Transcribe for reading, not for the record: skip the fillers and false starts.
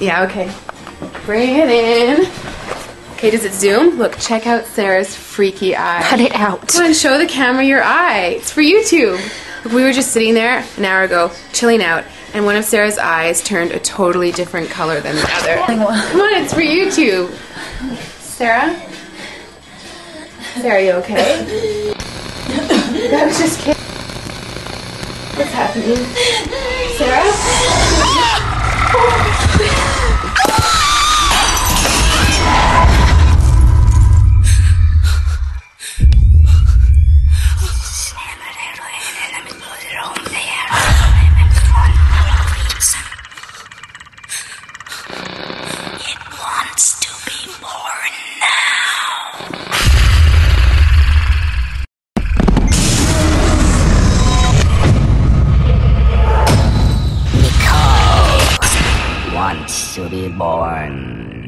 Yeah, okay. Bring it in. Okay, does it zoom? Look, check out Sarah's freaky eye. Cut it out. Come on, show the camera your eye. It's for YouTube. Look, we were just sitting there an hour ago, chilling out, and one of Sarah's eyes turned a totally different color than the other. Come on, it's for YouTube. Sarah? Sarah, are you okay? That was just kidding. What's happening? Sarah? To be born